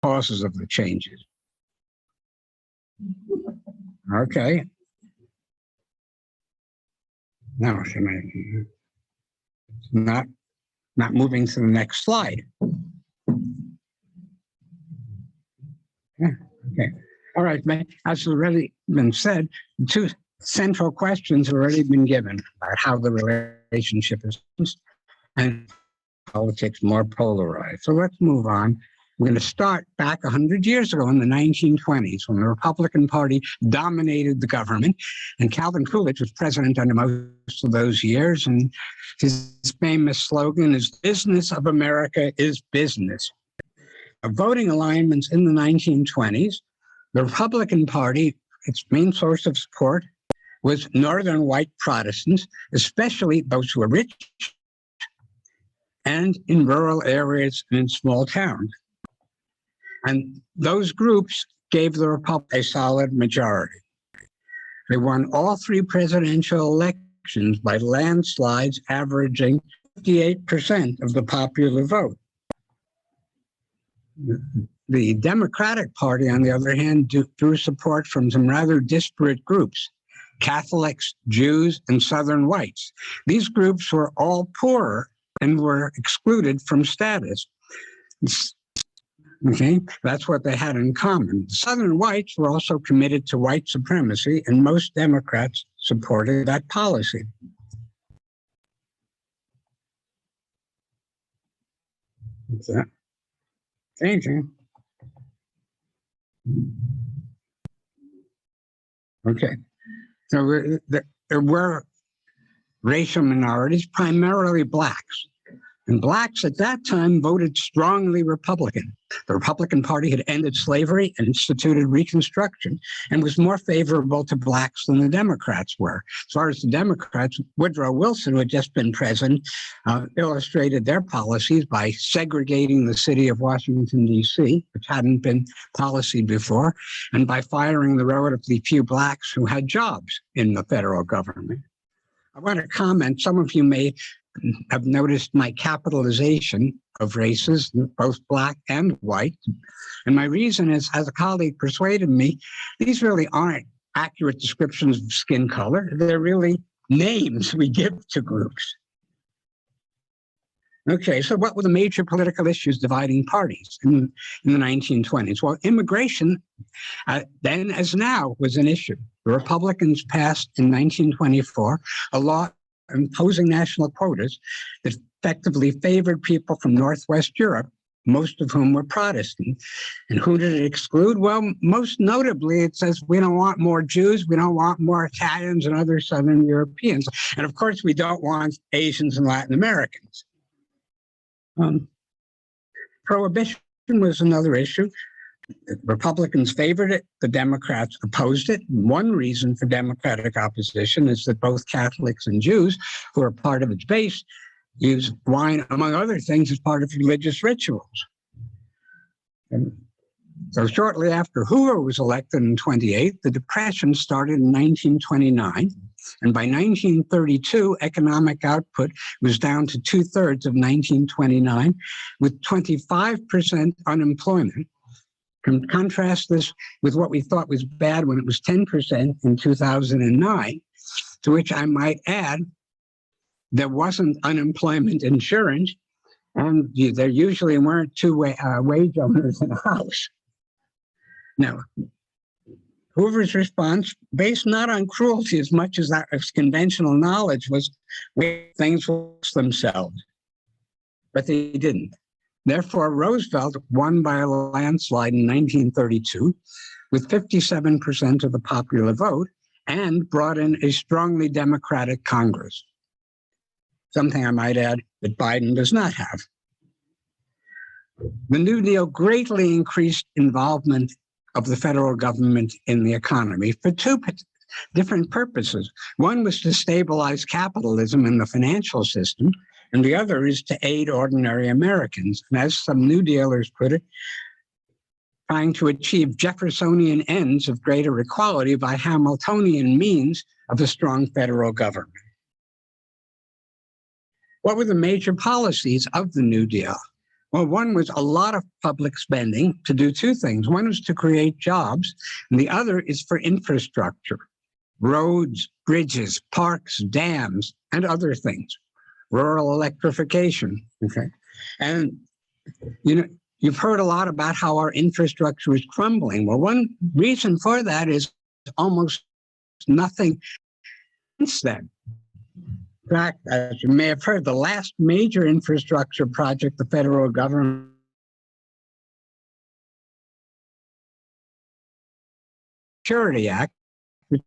causes of the changes. Okay. Now, not moving to the next slide. Yeah, okay. All right, as has already been said, two central questions have already been given about how the relationship is and politics more polarized. So let's move on. We're going to start back 100 years ago in the 1920s when the Republican Party dominated the government, and Calvin Coolidge was president under most of those years, and his famous slogan is, "Business of America is business." Voting alignments in the 1920s, the Republican Party, its main source of support was Northern white Protestants, especially those who were rich and in rural areas and in small towns. And those groups gave the Republic a solid majority. They won all three presidential elections by landslides averaging 58% of the popular vote. The Democratic Party, on the other hand, drew support from some rather disparate groups: Catholics, Jews, and Southern whites. These groups were all poorer and were excluded from status. Okay, that's what they had in common. Southern whites were also committed to white supremacy, and most Democrats supported that policy. What's that? Changing. Okay, so there were racial minorities, primarily blacks. And blacks at that time voted strongly Republican. The Republican Party had ended slavery and instituted Reconstruction and was more favorable to blacks than the Democrats were. As far as the Democrats, Woodrow Wilson, who had just been president, illustrated their policies by segregating the city of Washington, D.C., which hadn't been policy before, and by firing the relatively few blacks who had jobs in the federal government. I want to comment, some of you may have noticed my capitalization of races, both black and white. And my reason is, as a colleague persuaded me, these really aren't accurate descriptions of skin color. They're really names we give to groups. Okay, so what were the major political issues dividing parties in the 1920s? Well, immigration, then as now, was an issue. The Republicans passed in 1924 a law imposing national quotas that effectively favored people from Northwest Europe, most of whom were Protestant. And who did it exclude? Well, most notably, it says we don't want more Jews, we don't want more Italians and other Southern Europeans. And of course, we don't want Asians and Latin Americans. Prohibition was another issue. The Republicans favored it, the Democrats opposed it. One reason for Democratic opposition is that both Catholics and Jews, who are part of its base, use wine, among other things, as part of religious rituals. And so shortly after Hoover was elected in 1928, the Depression started in 1929. And by 1932, economic output was down to 2/3 of 1929, with 25% unemployment. Contrast this with what we thought was bad when it was 10% in 2009, to which I might add, there wasn't unemployment insurance, and there usually weren't two wage owners in a house. Now, Hoover's response, based not on cruelty as much as that of conventional knowledge, was things fix themselves, but they didn't. Therefore, Roosevelt won by a landslide in 1932 with 57% of the popular vote and brought in a strongly Democratic Congress, something I might add that Biden does not have. The New Deal greatly increased involvement of the federal government in the economy for two different purposes. One was to stabilize capitalism in the financial system, and the other is to aid ordinary Americans. And as some New Dealers put it, trying to achieve Jeffersonian ends of greater equality by Hamiltonian means of a strong federal government. What were the major policies of the New Deal? Well, one was a lot of public spending to do two things. One is to create jobs, and the other is for infrastructure, roads, bridges, parks, dams, and other things, rural electrification. Okay. And, you've heard a lot about how our infrastructure is crumbling. Well, one reason for that is almost nothing since then. In fact, as you may have heard, the last major infrastructure project the federal government Security Act, which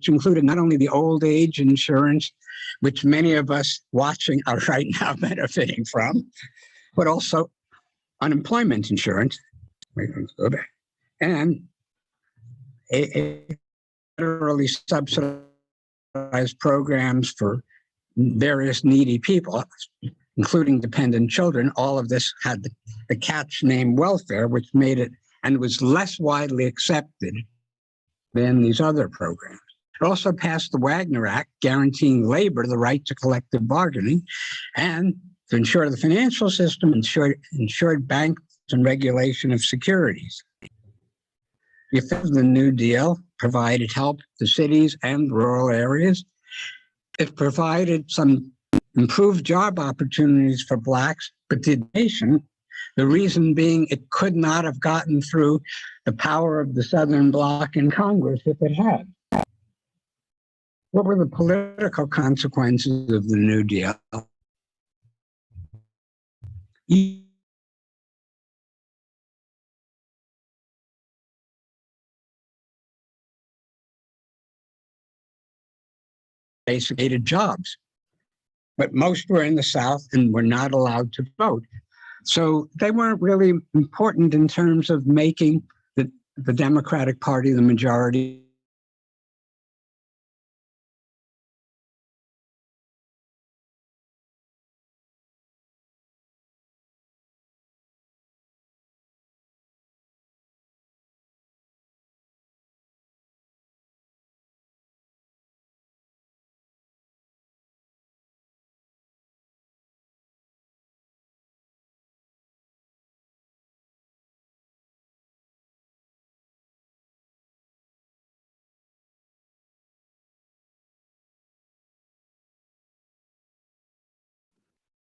included not only the old age insurance, which many of us watching are right now benefiting from, but also unemployment insurance, and a federally subsidized programs for various needy people, including dependent children. All of this had the catch name welfare, which made it and was less widely accepted than these other programs. It also passed the Wagner Act, guaranteeing labor the right to collective bargaining, and to ensure the financial system ensured banks and regulation of securities. The effect of the New Deal provided help to cities and rural areas. It provided some improved job opportunities for Blacks, but the nation, the reason being it could not have gotten through the power of the Southern Bloc in Congress if it had. What were the political consequences of the New Deal? Basically jobs, but most were in the South and were not allowed to vote. So they weren't really important in terms of making the Democratic Party the majority.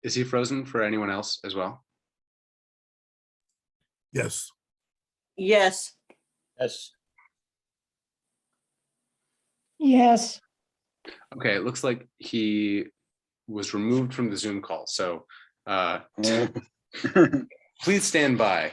Is he frozen for anyone else as well? Yes. Yes. Yes. Yes. Okay, it looks like he was removed from the Zoom call. So please stand by.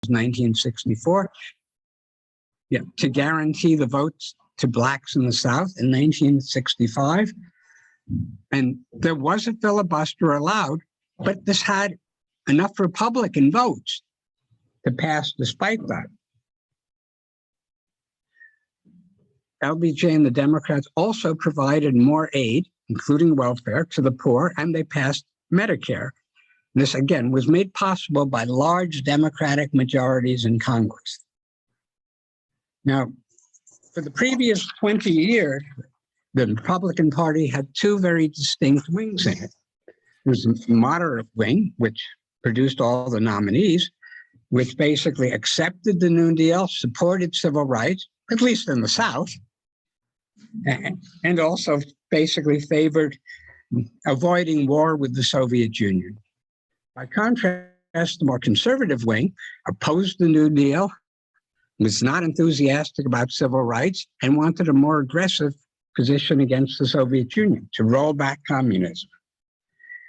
Was 1964. Yeah, to guarantee the votes to Blacks in the South in 1965. And there was a filibuster allowed, but this had enough Republican votes to pass despite that. LBJ and the Democrats also provided more aid, including welfare, to the poor, and they passed Medicare. This, again, was made possible by large Democratic majorities in Congress. Now, for the previous 20 years, the Republican Party had two very distinct wings in it. There's a moderate wing, which produced all the nominees, which basically accepted the New Deal, supported civil rights, at least in the South, and also basically favored avoiding war with the Soviet Union. By contrast, the more conservative wing opposed the New Deal, was not enthusiastic about civil rights, and wanted a more aggressive position against the Soviet Union to roll back communism.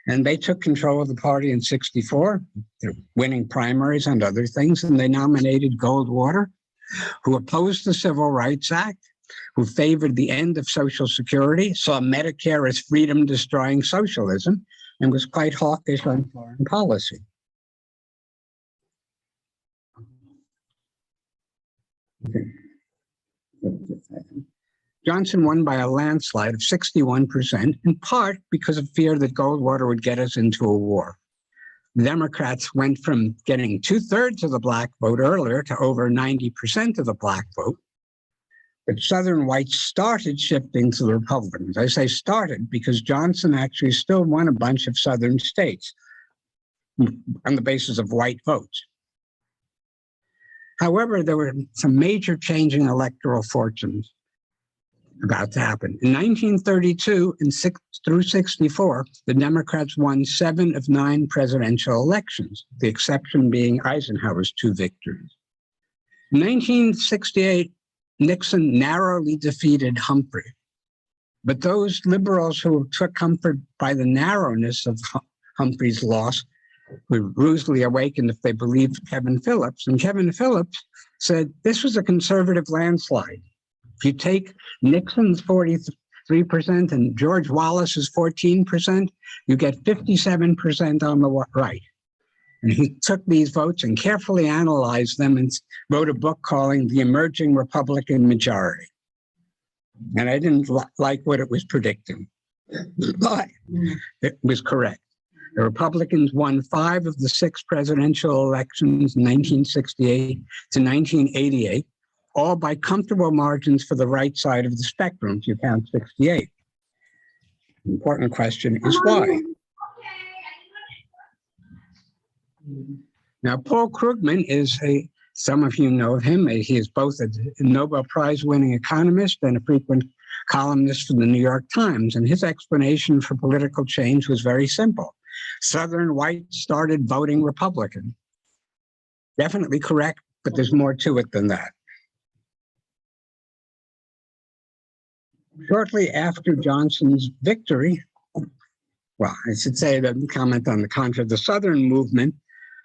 And they took control of the party in '64, they're winning primaries and other things, and they nominated Goldwater, who opposed the Civil Rights Act, who favored the end of Social Security, saw Medicare as freedom-destroying socialism, and was quite hawkish on foreign policy. Okay. Johnson won by a landslide of 61%, in part because of fear that Goldwater would get us into a war. Democrats went from getting 2/3 of the black vote earlier to over 90% of the black vote. But Southern whites started shifting to the Republicans. I say started because Johnson actually still won a bunch of Southern states on the basis of white votes. However, there were some major changing electoral fortunes about to happen. In 1932 and through 64, the Democrats won 7 of 9 presidential elections, the exception being Eisenhower's 2 victories. In 1968, Nixon narrowly defeated Humphrey. But those liberals who took comfort by the narrowness of Humphrey's loss were rudely awakened if they believed Kevin Phillips. And Kevin Phillips said this was a conservative landslide. If you take Nixon's 43% and George Wallace's 14%, you get 57% on the right. And he took these votes and carefully analyzed them and wrote a book calling The Emerging Republican Majority. And I didn't like what it was predicting, but it was correct. The Republicans won 5 of the 6 presidential elections in 1968 to 1988, all by comfortable margins for the right side of the spectrum, if you count 68. The important question is why? Now, Paul Krugman is some of you know him. He is both a Nobel Prize-winning economist and a frequent columnist for the New York Times. And his explanation for political change was very simple. Southern whites started voting Republican. Definitely correct, but there's more to it than that. Shortly after Johnson's victory, well, I should say the comment on the contrary, the Southern movement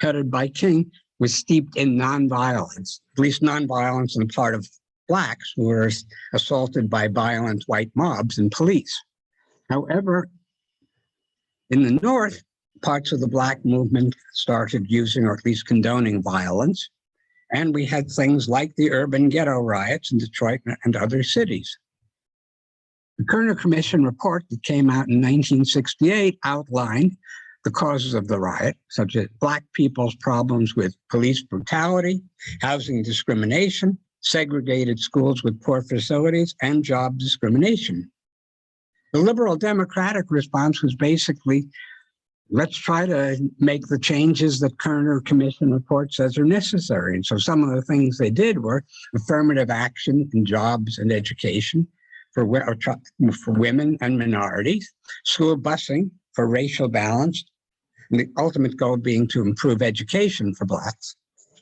headed by King was steeped in nonviolence, at least nonviolence on the part of blacks who were assaulted by violent white mobs and police. However, in the North, parts of the black movement started using or at least condoning violence. And we had things like the urban ghetto riots in Detroit and other cities. The Kerner Commission report that came out in 1968 outlined the causes of the riot, such as black people's problems with police brutality, housing discrimination, segregated schools with poor facilities, and job discrimination. The liberal democratic response was basically, let's try to make the changes that Kerner Commission report says are necessary. And so some of the things they did were affirmative action in jobs and education for women and minorities, school busing for racial balance, and the ultimate goal being to improve education for blacks,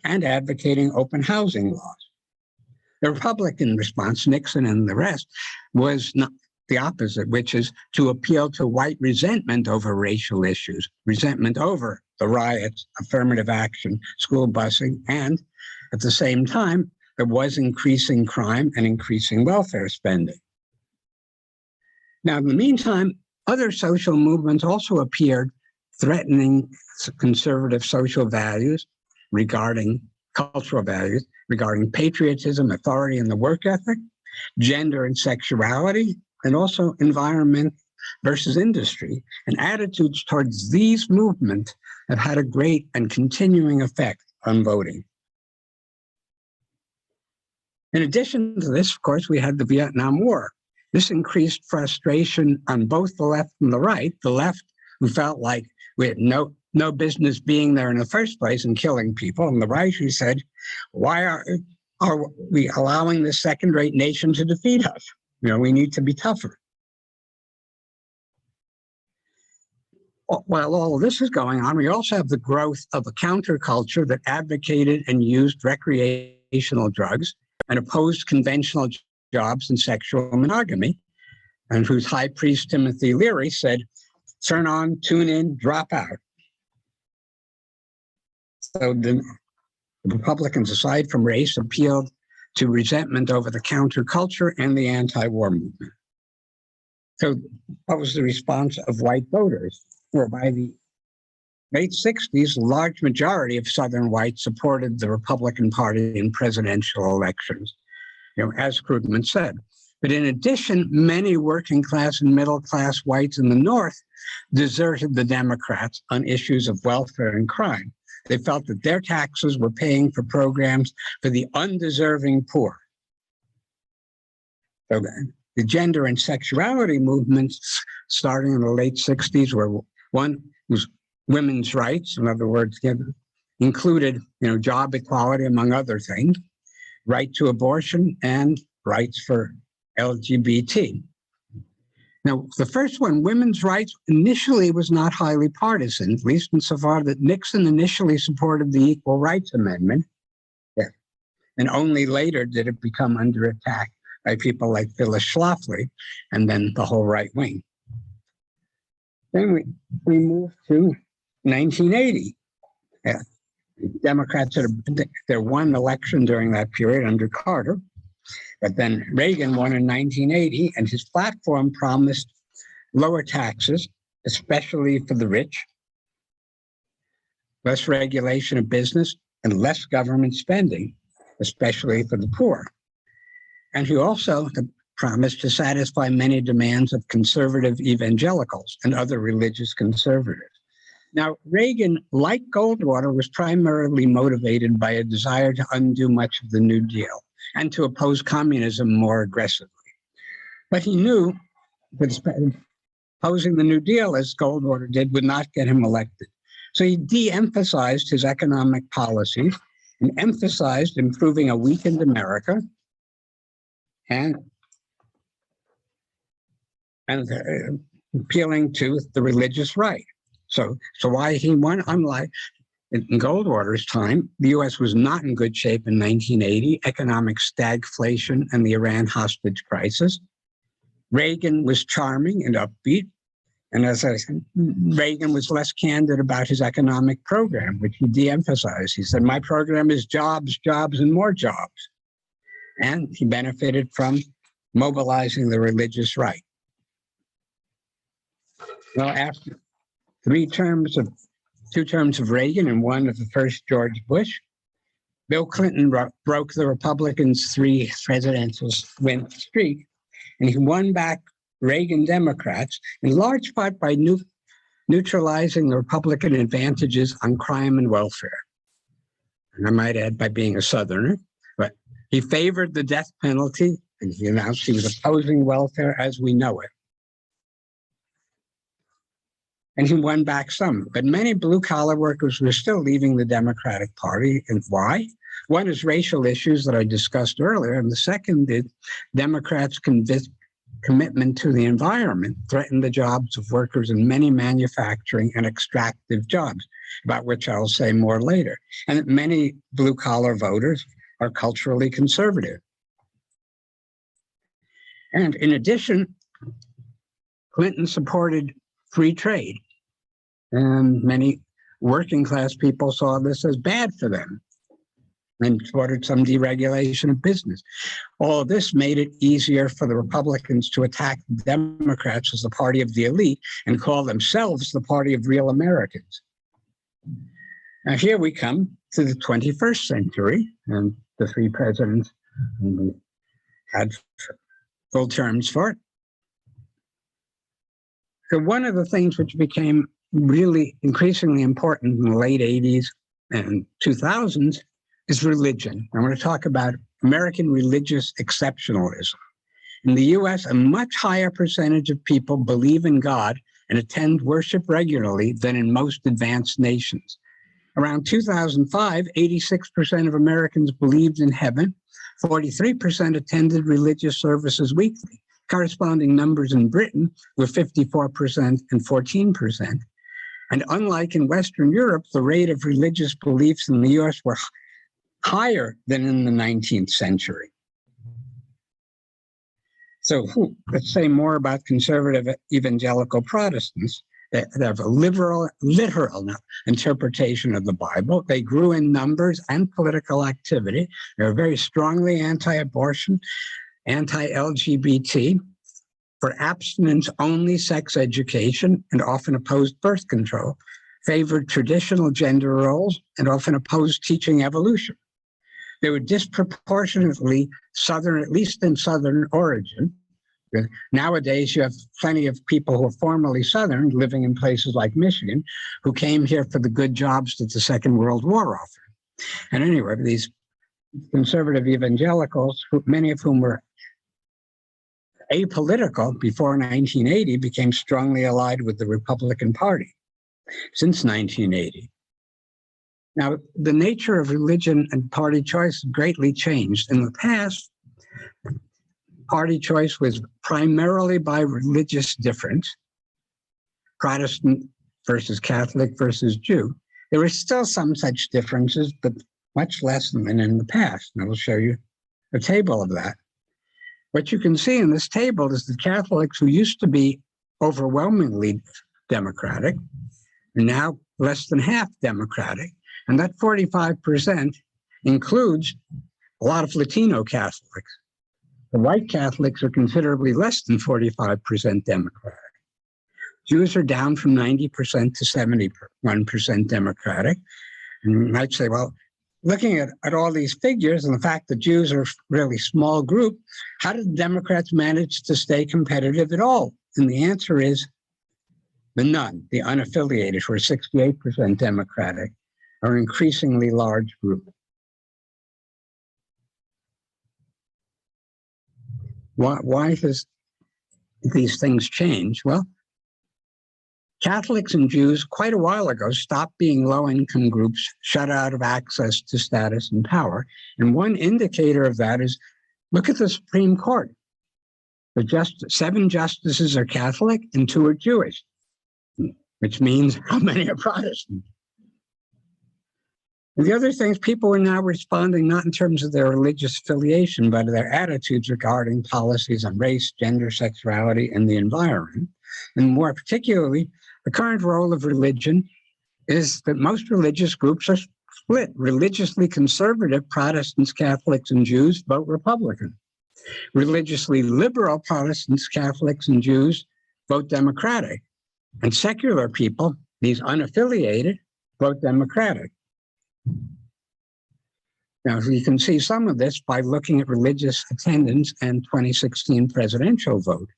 and advocating open housing laws. The Republican response, Nixon and the rest, was not the opposite, which is to appeal to white resentment over racial issues, resentment over the riots, affirmative action, school busing, and at the same time, there was increasing crime and increasing welfare spending. Now, in the meantime, other social movements also appeared threatening conservative social values regarding cultural values, regarding patriotism, authority, and the work ethic, gender and sexuality, and also environment versus industry. And attitudes towards these movements have had a great and continuing effect on voting. In addition to this, of course, we had the Vietnam War. This increased frustration on both the left and the right. The left, who felt like we had no business being there in the first place and killing people, and the right, who said, why are we allowing this second-rate nation to defeat us? You know, we need to be tougher. While all of this is going on, we also have the growth of a counterculture that advocated and used recreational drugs and opposed conventional jobs and sexual monogamy, and whose high priest Timothy Leary said, turn on, tune in, drop out. So the Republicans, aside from race, appealed to resentment over the counterculture and the anti-war movement. So what was the response of white voters? Well, by the late 60s, a large majority of Southern whites supported the Republican Party in presidential elections. You know, as Krugman said, But in addition, many working class and middle class whites in the North deserted the Democrats on issues of welfare and crime. They felt that their taxes were paying for programs for the undeserving poor. So the gender and sexuality movements starting in the late 60s were one was women's rights, in other words, included job equality, among other things, right to abortion, and rights for LGBT. Now, the first one, women's rights, initially was not highly partisan, at least insofar that Nixon initially supported the Equal Rights Amendment, and only later did it become under attack by people like Phyllis Schlafly, and then the whole right wing. Then we move to 1980. Democrats had their one election during that period under Carter, but then Reagan won in 1980, and his platform promised lower taxes, especially for the rich, less regulation of business, and less government spending, especially for the poor. And he also promised to satisfy many demands of conservative evangelicals and other religious conservatives. Now, Reagan, like Goldwater, was primarily motivated by a desire to undo much of the New Deal and to oppose communism more aggressively. But he knew that opposing the New Deal, as Goldwater did, would not get him elected. So he de-emphasized his economic policies and emphasized improving a weakened America and appealing to the religious right. So why he won? Unlike in Goldwater's time, the U.S. was not in good shape in 1980, economic stagflation and the Iran hostage crisis. Reagan was charming and upbeat. And as I said, Reagan was less candid about his economic program, which he de-emphasized. He said, my program is jobs, jobs, and more jobs. And he benefited from mobilizing the religious right. Well, after two terms of Reagan and one of the first George Bush, Bill Clinton broke the Republicans' three presidential win streak, and he won back Reagan Democrats in large part by neutralizing the Republican advantages on crime and welfare. And I might add, by being a Southerner, but he favored the death penalty, and he announced he was opposing welfare as we know it. And he won back some, but many blue-collar workers were still leaving the Democratic Party. And why? One is racial issues that I discussed earlier, and the second is Democrats' commitment to the environment threatened the jobs of workers in many manufacturing and extractive jobs, about which I'll say more later. And many blue-collar voters are culturally conservative. And in addition, Clinton supported free trade. And many working class people saw this as bad for them and supported some deregulation of business. All of this made it easier for the Republicans to attack the Democrats as the party of the elite and call themselves the party of real Americans. Now here we come to the 21st century, and the three presidents had full terms for it. So one of the things which became really increasingly important in the late 80s and 2000s is religion. I want to talk about American religious exceptionalism. In the US, a much higher percentage of people believe in God and attend worship regularly than in most advanced nations. Around 2005, 86% of Americans believed in heaven, 43% attended religious services weekly. Corresponding numbers in Britain were 54% and 14%. And unlike in Western Europe, the rate of religious beliefs in the US were higher than in the 19th century. So let's say more about conservative evangelical Protestants. They have a literal interpretation of the Bible. They grew in numbers and political activity. They're very strongly anti-abortion, anti-LGBT, for abstinence-only sex education, and often opposed birth control, favored traditional gender roles, and often opposed teaching evolution. They were disproportionately Southern, at least in Southern origin. Nowadays, you have plenty of people who are formerly Southern living in places like Michigan who came here for the good jobs that the Second World War offered. And anyway, these conservative evangelicals, many of whom were apolitical before 1980, became strongly allied with the Republican Party since 1980. Now, the nature of religion and party choice greatly changed. In the past, party choice was primarily by religious difference, Protestant versus Catholic versus Jew. There were still some such differences, but much less than in the past. And I will show you a table of that. What you can see in this table is the Catholics who used to be overwhelmingly Democratic are now less than half Democratic. And that 45% includes a lot of Latino Catholics. The white Catholics are considerably less than 45% Democratic. Jews are down from 90% to 71% Democratic. And you might say, well, looking at all these figures and the fact that Jews are a really small group, how did Democrats manage to stay competitive at all? And the answer is the none, the unaffiliated, who are 68% Democratic, are an increasingly large group. Why does these things change? Well, Catholics and Jews quite a while ago stopped being low-income groups shut out of access to status and power. And one indicator of that is, look at the Supreme Court. 7 justices are Catholic and 2 are Jewish, which means how many are Protestant? And the other thing is people are now responding not in terms of their religious affiliation, but their attitudes regarding policies on race, gender, sexuality, and the environment. And more particularly, the current role of religion is that most religious groups are split. Religiously conservative Protestants, Catholics, and Jews vote Republican. Religiously liberal Protestants, Catholics, and Jews vote Democratic. And secular people, these unaffiliated, vote Democratic. Now, you can see some of this by looking at religious attendance and 2016 presidential vote.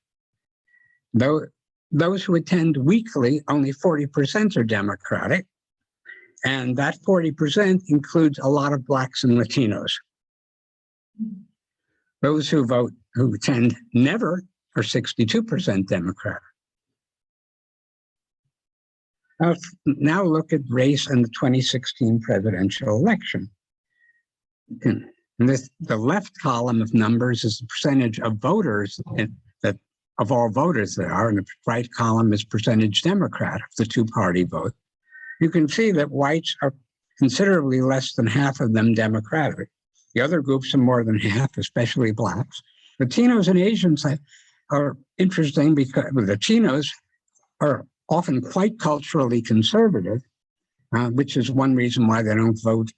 Though those who attend weekly, only 40% are Democratic, and that 40% includes a lot of Blacks and Latinos. Those who attend never are 62% Democratic. Now look at race and the 2016 presidential election. And the left column of numbers is the percentage of voters of all voters there are, and the right column is percentage Democrat of the two-party vote. You can see that whites are considerably less than half of them Democratic. The other groups are more than half, especially Blacks. Latinos and Asians are interesting because Latinos are often quite culturally conservative, which is one reason why they don't vote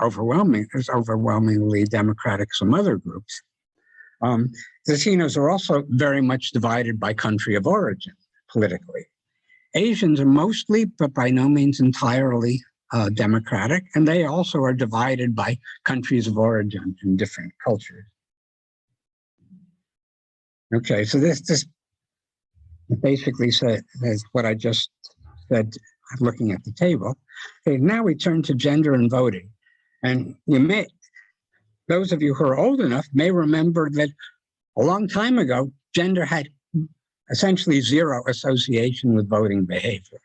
overwhelmingly Democratic some other groups. Latinos are also very much divided by country of origin politically. Asians are mostly, but by no means entirely, Democratic, and they also are divided by countries of origin in different cultures. Okay, so this basically says what I just said looking at the table. Okay, now we turn to gender and voting. And those of you who are old enough may remember that a long time ago, gender had essentially zero association with voting behavior.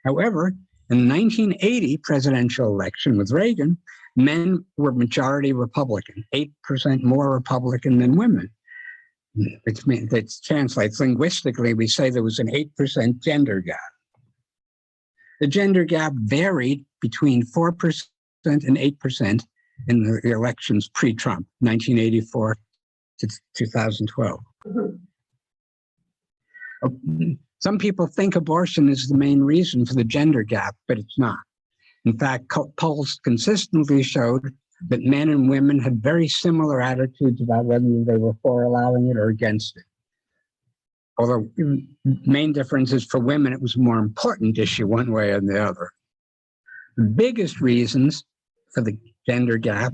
However, in the 1980 presidential election with Reagan, men were majority Republican, 8% more Republican than women. It translates linguistically, we say there was an 8% gender gap. The gender gap varied between 4% and 8% in the elections pre-Trump, 1984 to 2012. Some people think abortion is the main reason for the gender gap, but it's not. In fact, polls consistently showed that men and women had very similar attitudes about whether they were for allowing it or against it. Although the main difference is for women, it was a more important issue one way or the other. The biggest reasons for the gender gap.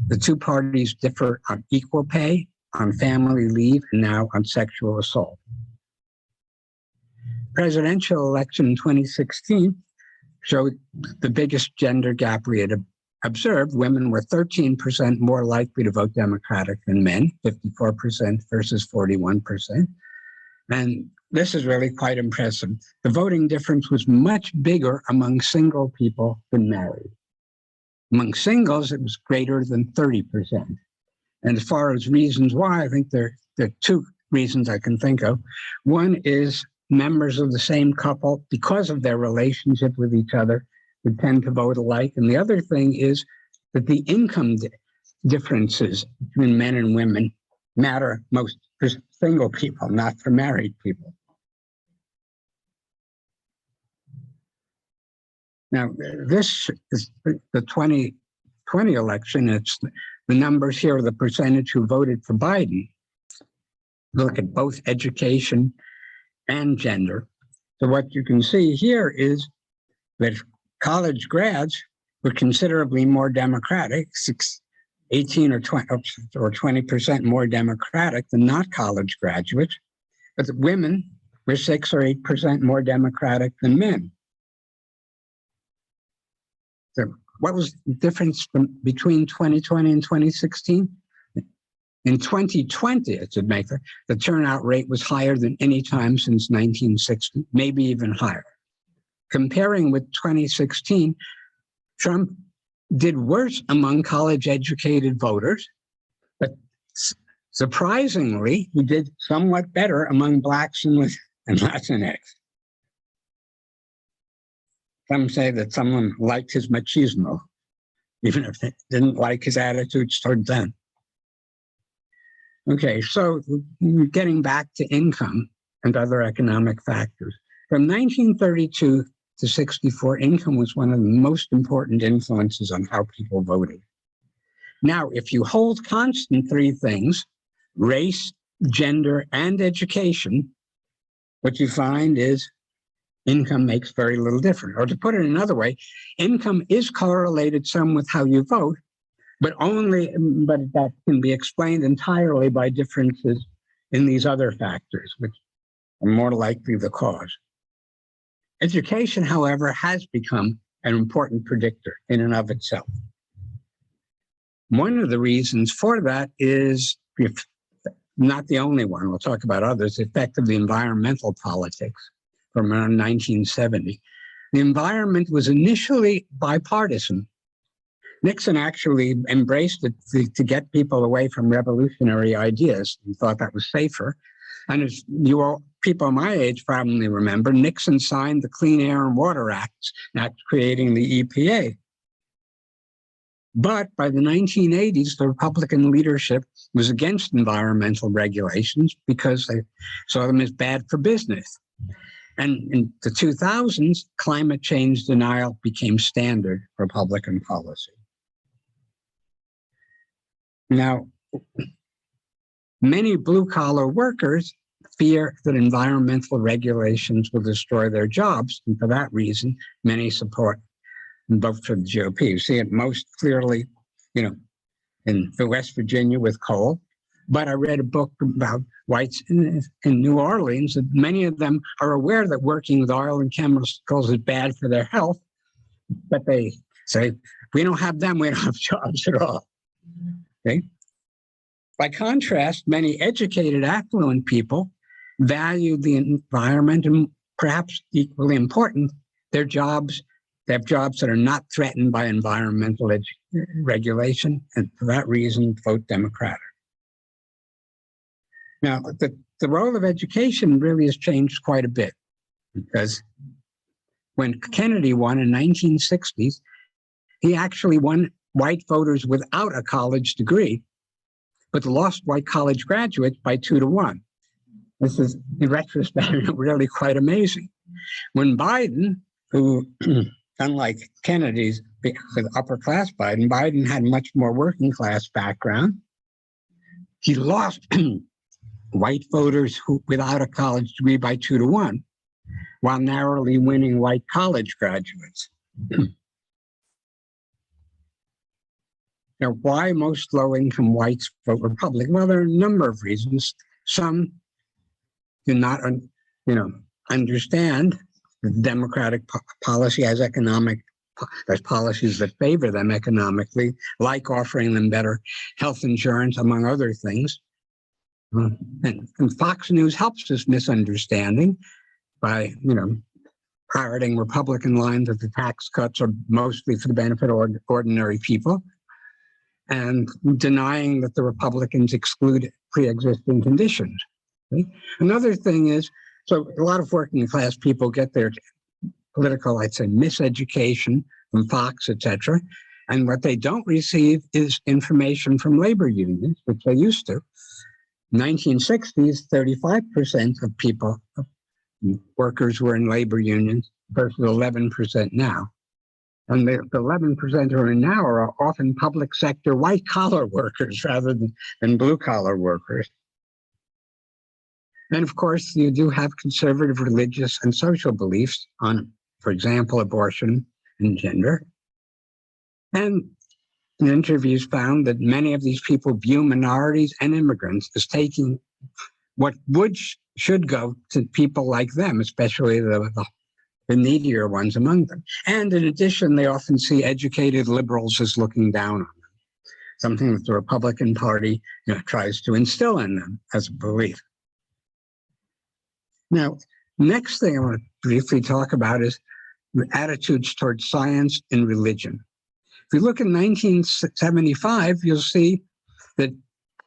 The two parties differ on equal pay, on family leave, and now on sexual assault. Presidential election in 2016 showed the biggest gender gap we had observed. Women were 13% more likely to vote Democratic than men, 54% versus 41%. And this is really quite impressive. The voting difference was much bigger among single people than married. Among singles, it was greater than 30%. And as far as reasons why, I think there are two reasons I can think of. One is members of the same couple, because of their relationship with each other, would tend to vote alike. And the other thing is that the income differences between men and women matter most for single people, not for married people. Now, this is the 2020 election. It's the numbers here are the percentage who voted for Biden. Look at both education and gender. So what you can see here is that college grads were considerably more Democratic, 18 or 20% more Democratic than not college graduates, but the women were 6 or 8% more Democratic than men. So what was the difference between 2020 and 2016? In 2020, it should make the turnout rate was higher than any time since 1960, maybe even higher. Comparing with 2016, Trump did worse among college-educated voters, but surprisingly, he did somewhat better among Blacks and Latinx. Some say that someone liked his machismo, even if they didn't like his attitudes toward them. Okay, so getting back to income and other economic factors. From 1932 to 64, income was one of the most important influences on how people voted. Now, if you hold constant three things, race, gender, and education, what you find is income makes very little difference. Or to put it another way, income is correlated some with how you vote, but that can be explained entirely by differences in these other factors, which are more likely the cause. Education, however, has become an important predictor in and of itself. One of the reasons for that is, if not the only one, we'll talk about others, the effect of the environmental politics from around 1970. The environment was initially bipartisan. Nixon actually embraced it to get people away from revolutionary ideas. He thought that was safer. And as you all, people my age probably remember, Nixon signed the Clean Air and Water Act, creating the EPA. But by the 1980s, the Republican leadership was against environmental regulations because they saw them as bad for business. And in the 2000s, climate change denial became standard Republican policy. Now, many blue-collar workers fear that environmental regulations will destroy their jobs, and for that reason, many support and vote for the GOP. You see it most clearly, in West Virginia with coal. But I read a book about whites in New Orleans, and many of them are aware that working with oil and chemicals is bad for their health, but they say, if we don't have them, we don't have jobs at all. Okay. By contrast, many educated, affluent people value the environment, and perhaps equally important, they have jobs that are not threatened by environmental regulation, and for that reason, vote Democratic. Now, the role of education really has changed quite a bit, because when Kennedy won in 1960s, he actually won white voters without a college degree, but lost white college graduates by 2-1. This is, in retrospect, really quite amazing. When Biden, who, unlike Kennedy's upper class Biden had much more working class background, he lost white voters without a college degree by 2-1, while narrowly winning white college graduates. Now, why most low-income whites vote Republican? Well, there are a number of reasons. Some do not, understand the Democratic policy as there's policies that favor them economically, like offering them better health insurance, among other things. And Fox News helps this misunderstanding by, parroting Republican lines that the tax cuts are mostly for the benefit of ordinary people, and denying that the Republicans exclude pre-existing conditions. Okay? Another thing is, so a lot of working class people get their political, I'd say, miseducation from Fox, etc. And what they don't receive is information from labor unions, which they used to. 1960s, 35% of people, workers were in labor unions versus 11% now. And the 11% who are in now are often public sector white collar workers rather than blue collar workers. And of course, you do have conservative religious and social beliefs on, for example, abortion and gender. And interviews found that many of these people view minorities and immigrants as taking what should go to people like them, especially the needier ones among them. And in addition, they often see educated liberals as looking down on them, something that the Republican Party tries to instill in them as a belief. Now, next thing I want to briefly talk about is attitudes towards science and religion. If you look in 1975, you'll see that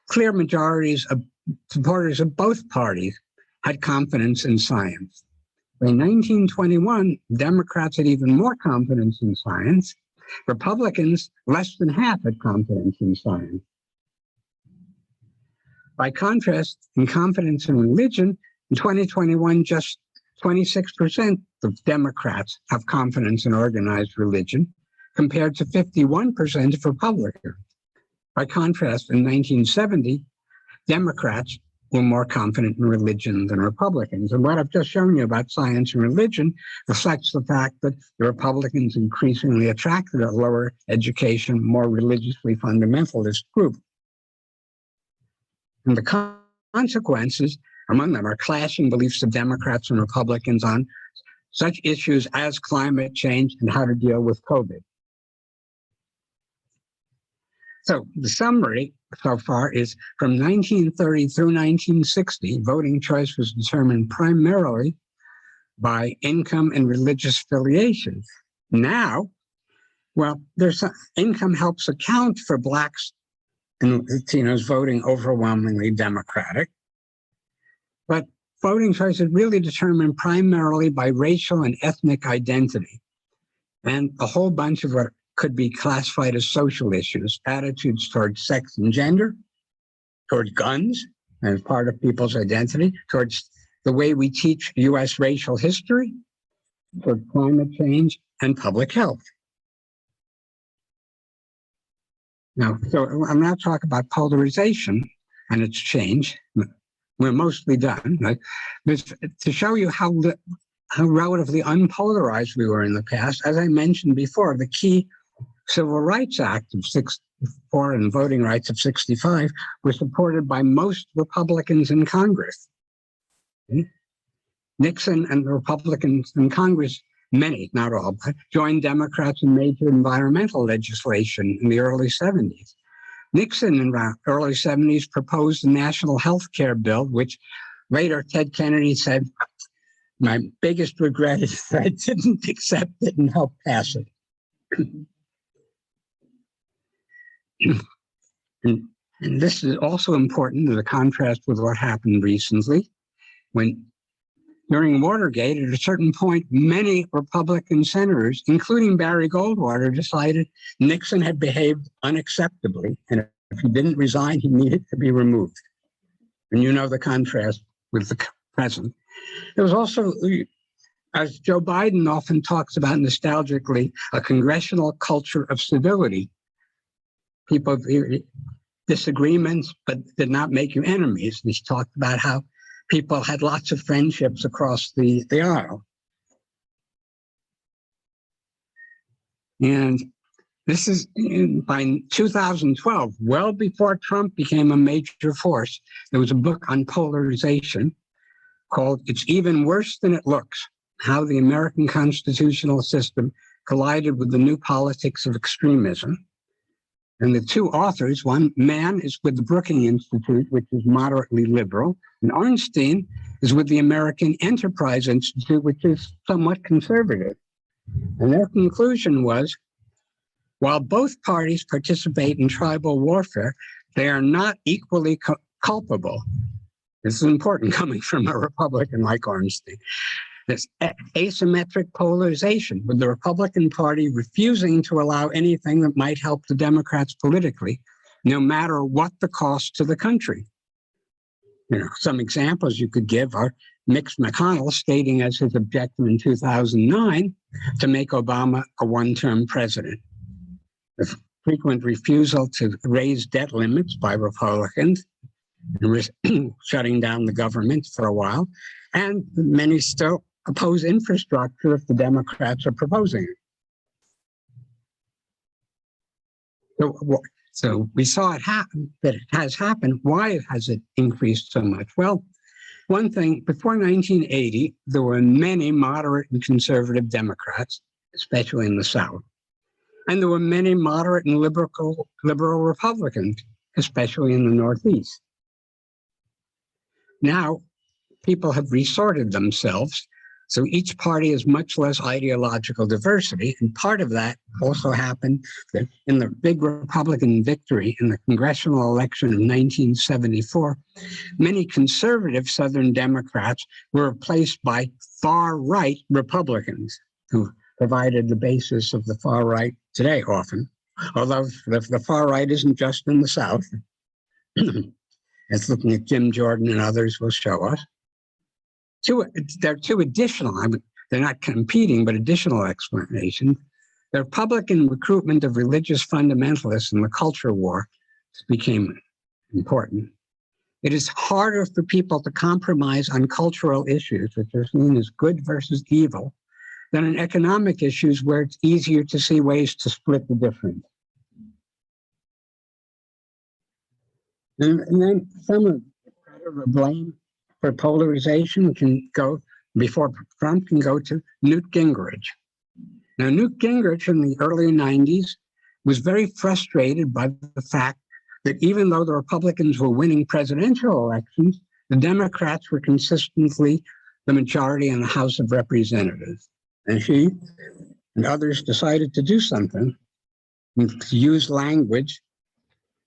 clear majorities of supporters of both parties had confidence in science. In 1921, Democrats had even more confidence in science. Republicans, less than half had confidence in science. By contrast, in confidence in religion, in 2021, just 26% of Democrats have confidence in organized religion, compared to 51% of Republicans. By contrast, in 1970, Democrats were more confident in religion than Republicans. And what I've just shown you about science and religion reflects the fact that the Republicans increasingly attracted a lower education, more religiously fundamentalist group. And the consequences among them are clashing beliefs of Democrats and Republicans on such issues as climate change and how to deal with COVID. So the summary so far is from 1930 through 1960, voting choice was determined primarily by income and religious affiliations. Now, well, income helps account for Blacks and Latinos voting overwhelmingly Democratic, but voting choice is really determined primarily by racial and ethnic identity, and a whole bunch of what could be classified as social issues, attitudes towards sex and gender, towards guns as part of people's identity, towards the way we teach U.S. racial history, towards climate change and public health. Now, so I'm not talking about polarization and its change. We're mostly done. Right? To show you how relatively unpolarized we were in the past, as I mentioned before, the key Civil Rights Act of 64 and Voting Rights of 65 was supported by most Republicans in Congress. Okay? Nixon and the Republicans in Congress, many, not all, but joined Democrats in major environmental legislation in the early 70s. Nixon in the early 70s proposed a national health care bill, which later Ted Kennedy said, my biggest regret is that I didn't accept it and help pass it. And this is also important as a contrast with what happened recently, when during Watergate, at a certain point, many Republican senators, including Barry Goldwater, decided Nixon had behaved unacceptably, and if he didn't resign, he needed to be removed. And you know the contrast with the present. There was also, as Joe Biden often talks about nostalgically, a congressional culture of civility. People disagreements, but did not make you enemies. He talked about how people had lots of friendships across the aisle. And This is by 2012, well before Trump became a major force. There was a book on polarization called "It's Even Worse Than It Looks: How the American Constitutional System Collided with the New Politics of Extremism." And the two authors, one man is with the Brookings Institute, which is moderately liberal, and Ornstein is with the American Enterprise Institute, which is somewhat conservative. And their conclusion was, while both parties participate in tribal warfare, they are not equally culpable. This is important coming from a Republican like Ornstein. This asymmetric polarization, with the Republican Party refusing to allow anything that might help the Democrats politically, no matter what the cost to the country. Some examples you could give are Mitch McConnell stating as his objective in 2009 to make Obama a one-term president. The frequent refusal to raise debt limits by Republicans, shutting down the government for a while, and many still oppose infrastructure if the Democrats are proposing it. So we saw it happen, that it has happened. Why has it increased so much? Well, one thing, before 1980, there were many moderate and conservative Democrats, especially in the South. And there were many moderate and liberal Republicans, especially in the Northeast. Now, people have resorted themselves, so each party has much less ideological diversity, and part of that also happened in the big Republican victory in the congressional election of 1974. Many conservative Southern Democrats were replaced by far-right Republicans, who provided the basis of the far right today often, although the far right isn't just in the South. As looking at Jim Jordan and others will show us. There are two additional, they're not competing, but additional explanations. The Republican recruitment of religious fundamentalists in the culture war became important. It is harder for people to compromise on cultural issues, which are seen as good versus evil, than on economic issues where it's easier to see ways to split the difference. And then some of the blame for polarization can go, before Trump, can go to Newt Gingrich. Now, Newt Gingrich in the early 90s was very frustrated by the fact that even though the Republicans were winning presidential elections, the Democrats were consistently the majority in the House of Representatives. And he and others decided to do something, and to use language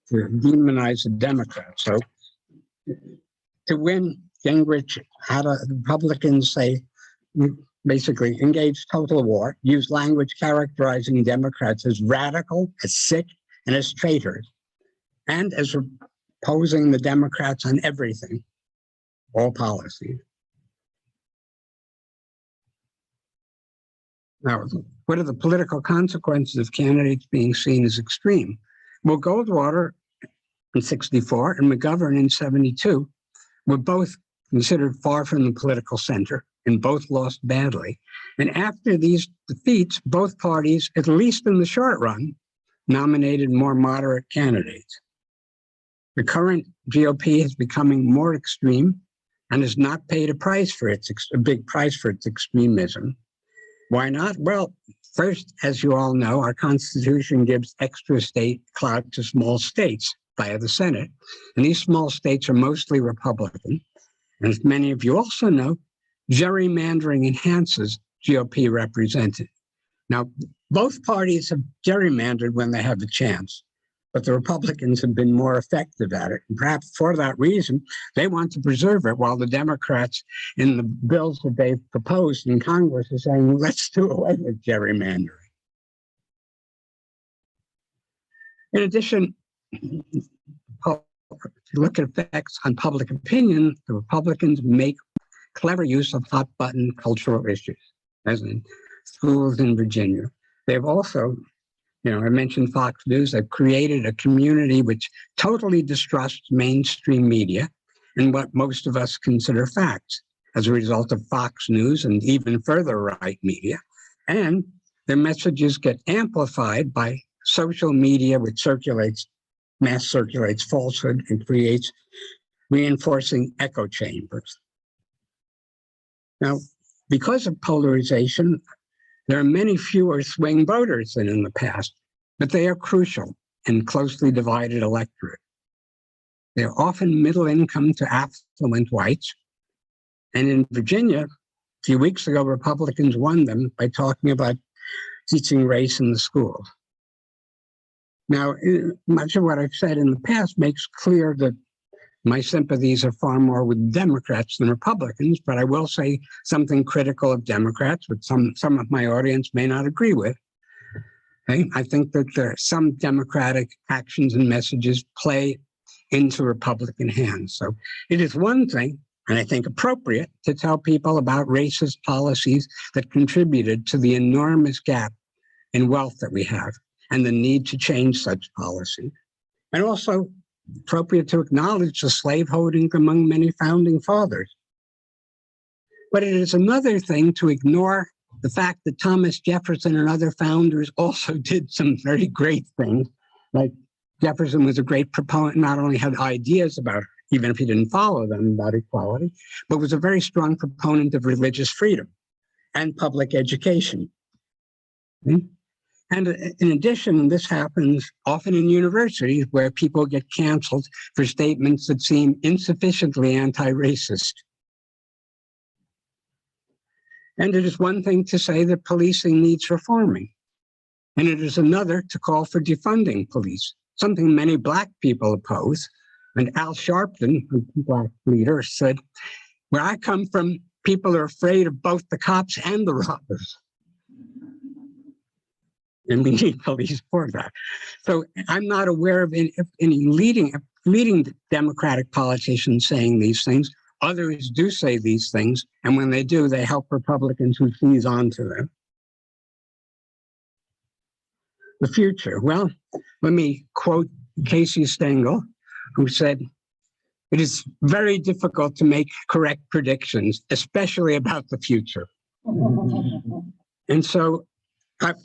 to demonize the Democrats. So to win, Gingrich had Republicans say, basically engage total war, use language characterizing Democrats as radical, as sick, and as traitors, and as opposing the Democrats on everything, all policies. Now, what are the political consequences of candidates being seen as extreme? Well, Goldwater in 64 and McGovern in 72 were both considered far from the political center, and both lost badly. And after these defeats, both parties, at least in the short run, nominated more moderate candidates. The current GOP is becoming more extreme and has not paid a big price for its extremism. Why not? Well, first, as you all know, our Constitution gives extra state clout to small states via the Senate, and these small states are mostly Republican. And as many of you also know, gerrymandering enhances GOP represented. Now, both parties have gerrymandered when they have a chance, but the Republicans have been more effective at it. And perhaps for that reason, they want to preserve it, while the Democrats in the bills that they've proposed in Congress are saying, let's do away with gerrymandering. In addition, if you look at effects on public opinion, the Republicans make clever use of hot-button cultural issues, as in schools in Virginia. They've also, I mentioned Fox News, they've created a community which totally distrusts mainstream media and what most of us consider facts as a result of Fox News and even further right media. And their messages get amplified by social media, which mass circulates falsehood and creates reinforcing echo chambers. Now, because of polarization, there are many fewer swing voters than in the past, but they are crucial in closely divided electorate. They're often middle income to affluent whites. And in Virginia, a few weeks ago, Republicans won them by talking about teaching race in the schools. Now, much of what I've said in the past makes clear that my sympathies are far more with Democrats than Republicans, but I will say something critical of Democrats, which some of my audience may not agree with. Okay? I think that there are some Democratic actions and messages play into Republican hands. So it is one thing, and I think appropriate, to tell people about racist policies that contributed to the enormous gap in wealth that we have and the need to change such policy. And also appropriate to acknowledge the slaveholding among many founding fathers. But it is another thing to ignore the fact that Thomas Jefferson and other founders also did some very great things. Like Jefferson was a great proponent, not only had ideas about, even if he didn't follow them, about equality, but was a very strong proponent of religious freedom and public education. And in addition, this happens often in universities where people get canceled for statements that seem insufficiently anti-racist. And it is one thing to say that policing needs reforming, and it is another to call for defunding police, something many Black people oppose. And Al Sharpton, a Black leader, said, "Where I come from, people are afraid of both the cops and the robbers." And we need police for that. So I'm not aware of any leading Democratic politicians saying these things. Others do say these things, and when they do, they help Republicans who seize onto them. The future. Well, let me quote Casey Stengel, who said, "It is very difficult to make correct predictions, especially about the future." And so,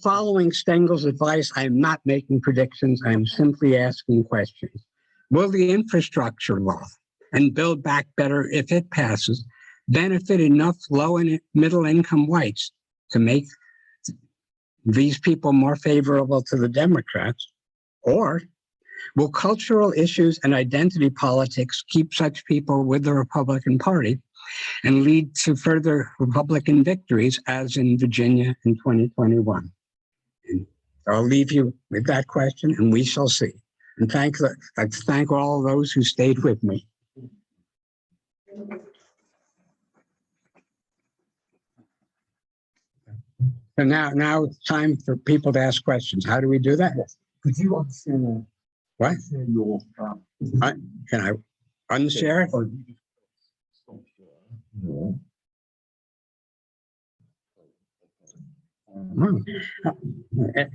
following Stengel's advice, I am not making predictions. I am simply asking questions. Will the infrastructure law and Build Back Better, if it passes, benefit enough low and middle income whites to make these people more favorable to the Democrats? Or will cultural issues and identity politics keep such people with the Republican Party and lead to further Republican victories, as in Virginia in 2021? And I'll leave you with that question, and we shall see. And I'd like to thank all those who stayed with me. And now it's time for people to ask questions. How do we do that? Could you unshare? What? Share your. Can I unshare it? Or you just stop share? No.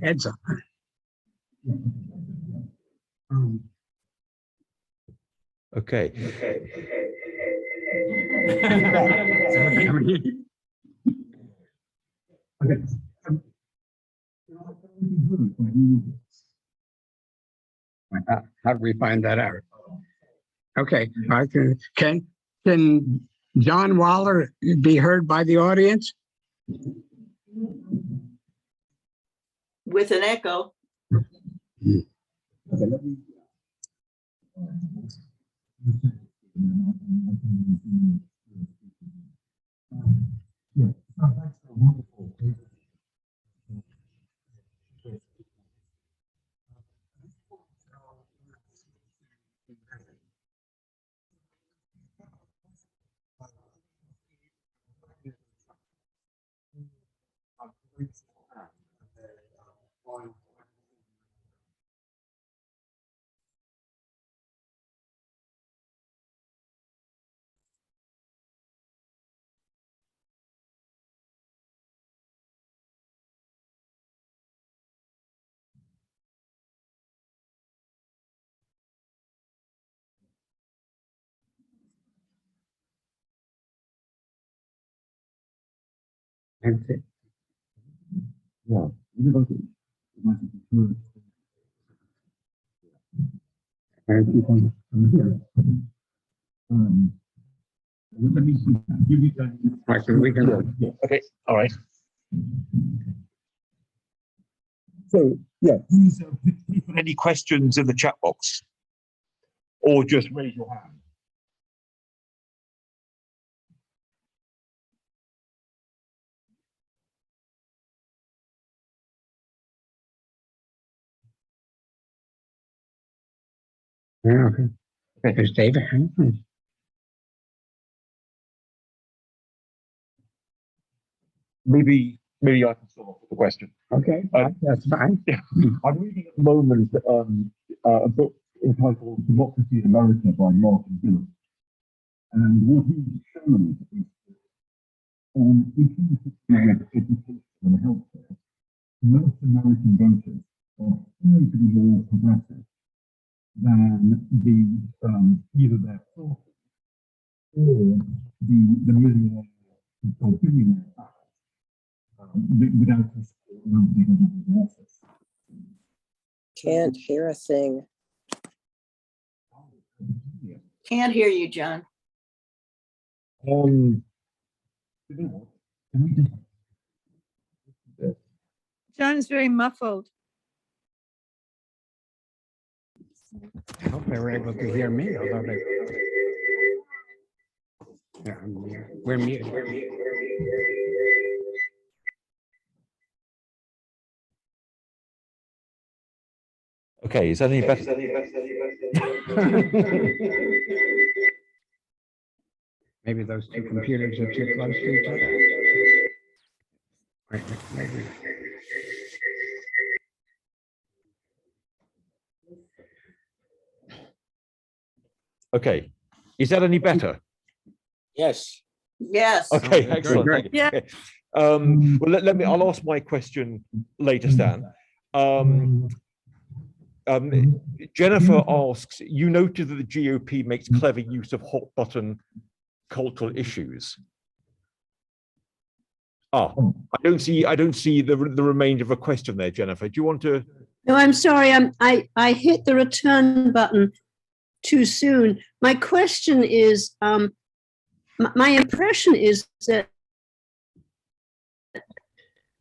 Ed's up. Okay. How do we find that out? Okay, can John Waller be heard by the audience? With an echo. Yeah, everybody. I'm here. Let me give you guys. Right, so we can- Yeah, okay, all right. So, yeah, please put any questions in the chat box or just raise your hand. Yeah, okay. There's David. Maybe I can start off with the question. Okay, that's fine. I'm reading at the moment a book entitled Democracy in America by Martin Gillum. And what he shows is that if you look at education and healthcare, most American voters are hugely more progressive than either their party or the millionaire or billionaire without us being in office. Can't hear a thing. Can't hear you, John. Can we just John's very muffled. I hope they were able to hear me, although they. Yeah, we're muted. Okay, is that any better? Maybe those two computers are too close to each other. Right, maybe. Okay, is that any better? Yes. Yes. Okay, good, excellent. great. Thank you. Yeah. Okay. Well, let me. I'll ask my question later, Stan. Jennifer asks, you noted that the GOP makes clever use of hot button cultural issues. I don't see the remainder of a question there, Jennifer. Do you want to? No, I'm sorry. I hit the return button too soon. My question is, my impression is that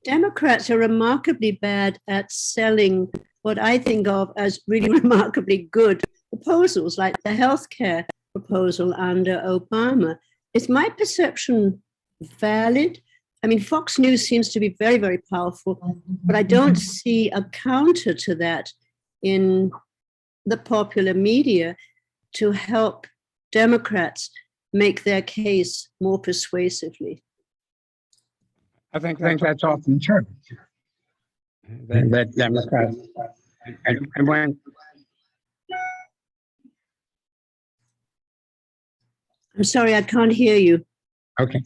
Democrats are remarkably bad at selling what I think of as really remarkably good proposals, like the healthcare proposal under Obama. Is my perception valid? I mean, Fox News seems to be very, very powerful, but I don't see a counter to that in the popular media to help Democrats make their case more persuasively. I think that's often true. That Democrats, and when I'm sorry, I can't hear you. okay,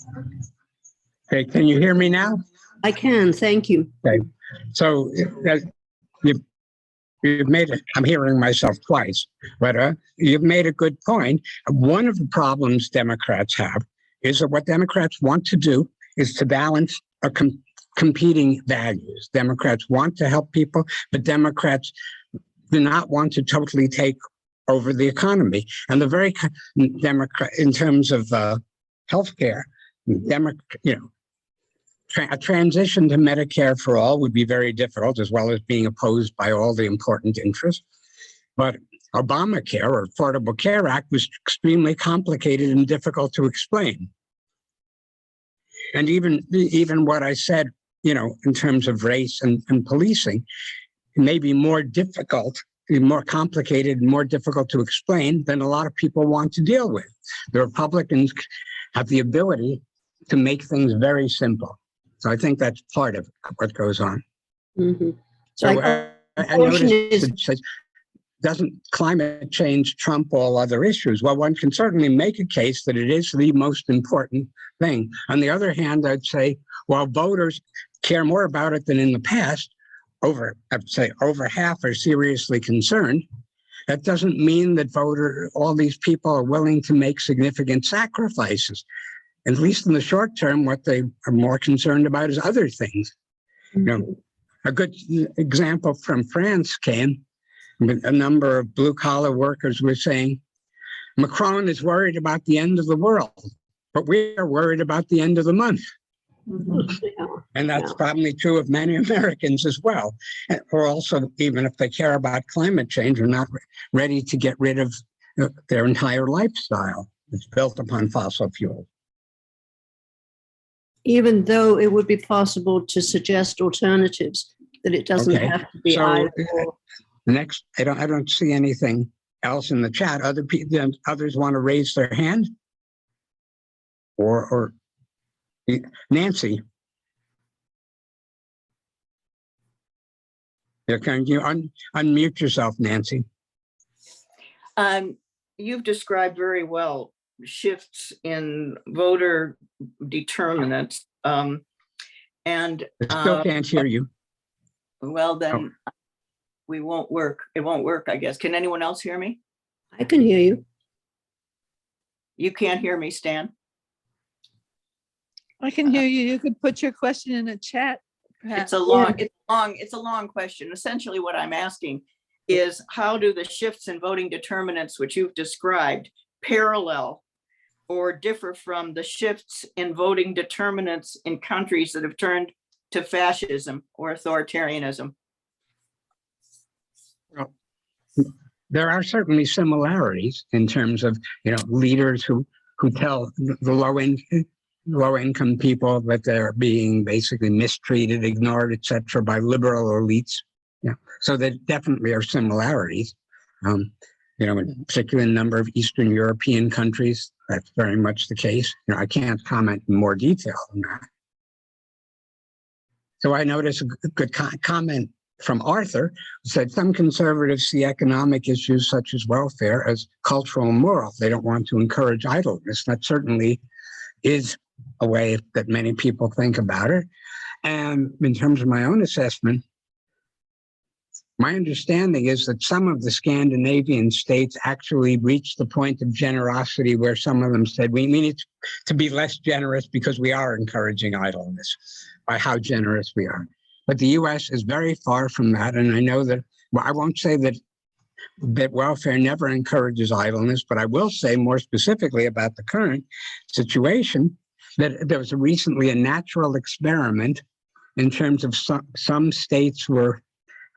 can you hear me now? I can, thank you. Okay, so you've made it. I'm hearing myself twice, but you've made a good point. One of the problems Democrats have is that what Democrats want to do is to balance competing values. Democrats want to help people, but Democrats do not want to totally take over the economy. And the very Democrat, in terms of healthcare, a transition to Medicare for all would be very difficult, as well as being opposed by all the important interests. But Obamacare, or Affordable Care Act, was extremely complicated and difficult to explain. And even what I said, in terms of race and policing, may be more difficult, more complicated, and more difficult to explain than a lot of people want to deal with. The Republicans have the ability to make things very simple. So I think that's part of what goes on. Mm-hmm. So I noticed it says, doesn't climate change trump all other issues? Well, one can certainly make a case that it is the most important thing. On the other hand, I'd say, while voters care more about it than in the past, over half are seriously concerned. That doesn't mean that all these people are willing to make significant sacrifices. At least in the short term, what they are more concerned about is other things. A good example from France came a number of blue collar workers were saying, Macron is worried about the end of the world, but we are worried about the end of the month. Yeah. And that's Yeah. probably true of many Americans as well. Or also, even if they care about climate change, are not ready to get rid of their entire lifestyle. It's built upon fossil fuels. Even though it would be possible to suggest alternatives, that it doesn't Okay. have to be So either or. next, I don't see anything else in the chat. Others want to raise their hand, or Nancy. Can you unmute yourself, Nancy? You've described very well shifts in voter determinants. And I still can't hear you. well, then we won't work. It won't work, I guess. Can anyone else hear me? I can hear you. You can't hear me, Stan? I can hear you. You could put your question in a chat. It's perhaps. a long question. Essentially what I'm asking is, how do the shifts in voting determinants, which you've described, parallel or differ from the shifts in voting determinants in countries that have turned to fascism or authoritarianism? Well, there are certainly similarities in terms of, leaders who tell the low income people that they're being basically mistreated, ignored, etc., by liberal elites. Yeah, so there definitely are similarities. In particular, in a number of Eastern European countries, that's very much the case. I can't comment in more detail on that. So I noticed a good comment from Arthur, who said some conservatives see economic issues such as welfare as cultural and moral. They don't want to encourage idleness. That certainly is a way that many people think about it. And in terms of my own assessment, my understanding is that some of the Scandinavian states actually reached the point of generosity where some of them said, we need to be less generous because we are encouraging idleness by how generous we are. But the US is very far from that. And I know that, well, I won't say that welfare never encourages idleness, but I will say more specifically about the current situation that there was recently a natural experiment in terms of some states were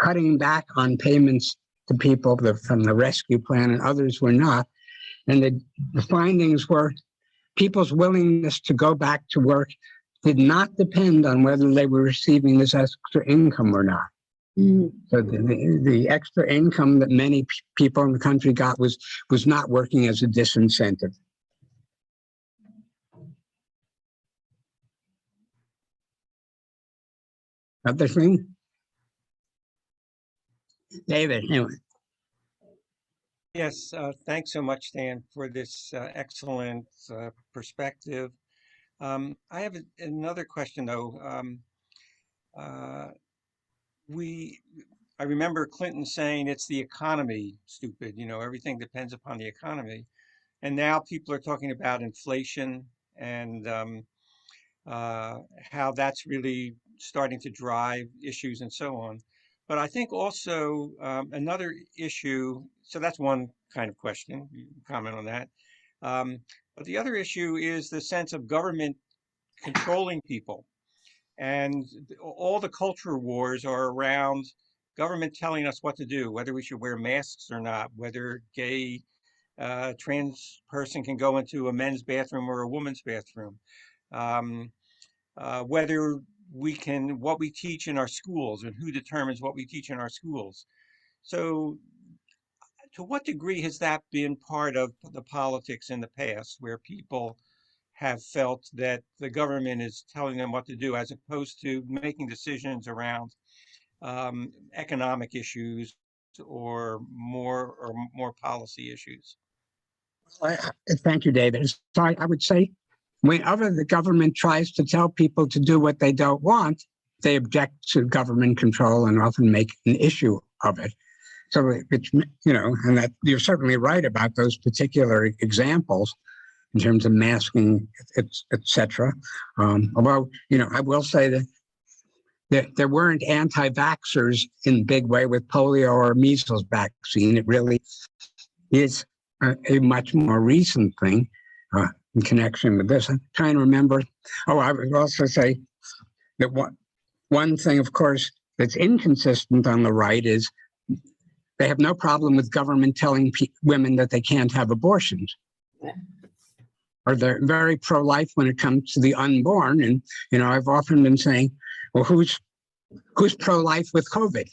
cutting back on payments to people from the rescue plan, and others were not. And the findings were people's willingness to go back to work did not depend on whether they were receiving this extra income or not. So the extra income that many people in the country got was not working as a disincentive. Other thing? David, anyway. Yes, thanks so much, Stan, for this excellent perspective. I have another question, though. I remember Clinton saying it's the economy, stupid, everything depends upon the economy. And now people are talking about inflation and how that's really starting to drive issues and so on. But I think also another issue, so that's one kind of question, you can comment on that. But the other issue is the sense of government controlling people. And all the culture wars are around government telling us what to do, whether we should wear masks or not, whether gay trans person can go into a men's bathroom or a woman's bathroom, whether what we teach in our schools and who determines what we teach in our schools. So to what degree has that been part of the politics in the past, where people have felt that the government is telling them what to do as opposed to making decisions around economic issues or more policy issues? Thank you, David. So I would say whenever the government tries to tell people to do what they don't want, they object to government control and often make an issue of it. So it's, and that you're certainly right about those particular examples in terms of masking, et cetera. Although, I will say that there weren't anti-vaxxers in big way with polio or measles vaccine. It really is a much more recent thing in connection with this. I'm trying to remember. Oh, I would also say that one thing, of course, that's inconsistent on the right is they have no problem with government telling women that they can't have abortions. Or they're very pro-life when it comes to the unborn. And, you know, I've often been saying, well, who's pro-life with COVID?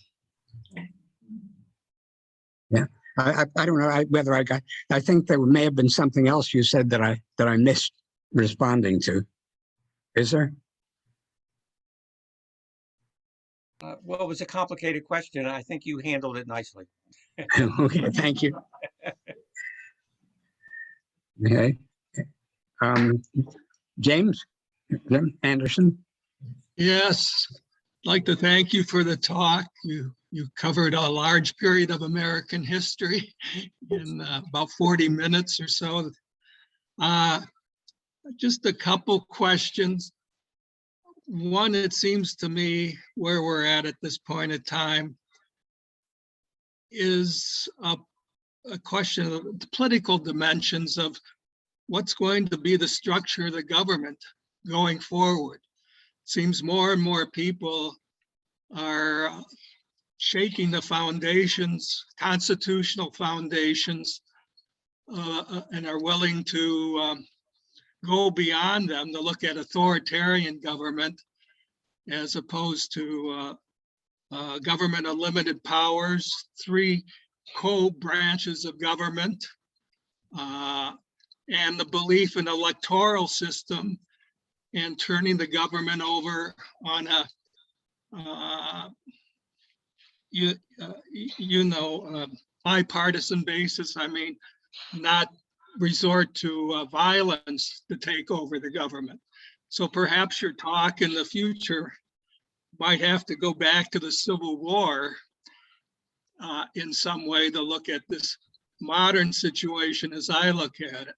Yeah, I don't know whether I think there may have been something else you said that I missed responding to. Is there? Well, it was a complicated question. I think you handled it nicely. Okay, thank you. Okay. James Anderson. Yes, I'd like to thank you for the talk. You covered a large period of American history in about 40 minutes or so. Just a couple questions. One, it seems to me where we're at this point in time is a question of the political dimensions of what's going to be the structure of the government going forward. Seems more and more people are shaking the foundations, constitutional foundations, and are willing to go beyond them to look at authoritarian government as opposed to government of limited powers, 3 co-branches of government, and the belief in electoral system and turning the government over on a bipartisan basis. I mean, not resort to violence to take over the government. So perhaps your talk in the future might have to go back to the Civil War in some way to look at this modern situation as I look at it.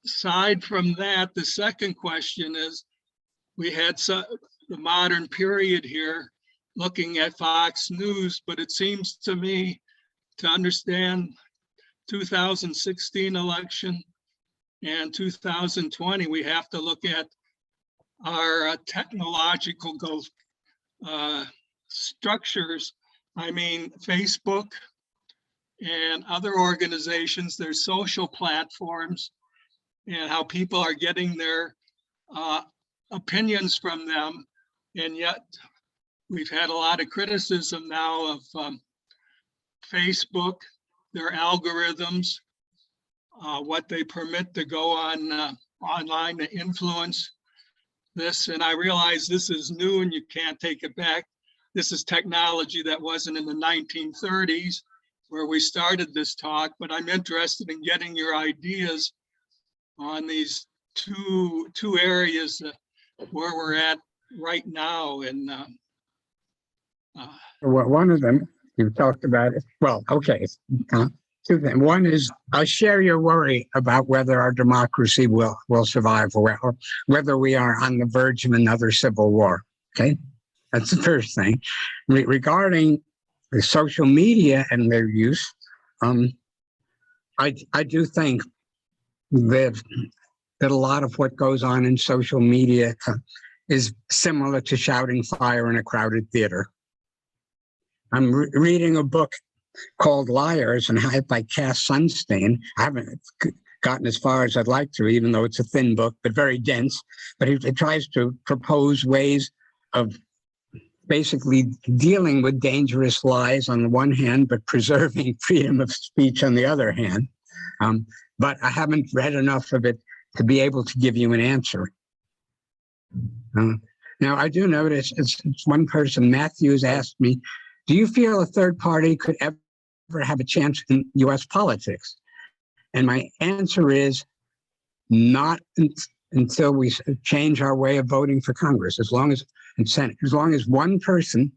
Aside from that, the second question is, we had the modern period here looking at Fox News, but it seems to me to understand 2016 election and 2020, we have to look at our technological structures. I mean, Facebook and other organizations, their social platforms, and how people are getting their opinions from them. And yet we've had a lot of criticism now of Facebook, their algorithms, what they permit to go on online to influence this. And I realize this is new and you can't take it back. This is technology that wasn't in the 1930s where we started this talk, but I'm interested in getting your ideas on these two areas where we're at right now. And One of them you talked about it. Well, okay. 2 things. One is I share your worry about whether our democracy will survive or whether we are on the verge of another civil war. Okay, that's the first thing. Regarding the social media and their use, I do think that a lot of what goes on in social media is similar to shouting fire in a crowded theater. I'm reading a book called Liars and Hype by Cass Sunstein. I haven't gotten as far as I'd like to, even though it's a thin book, but very dense. But it tries to propose ways of basically dealing with dangerous lies on the one hand, but preserving freedom of speech on the other hand. But I haven't read enough of it to be able to give you an answer. Now, I do notice it's one person, Matthews, asked me, do you feel a third party could ever have a chance in US politics? And my answer is not until we change our way of voting for Congress. As long as one person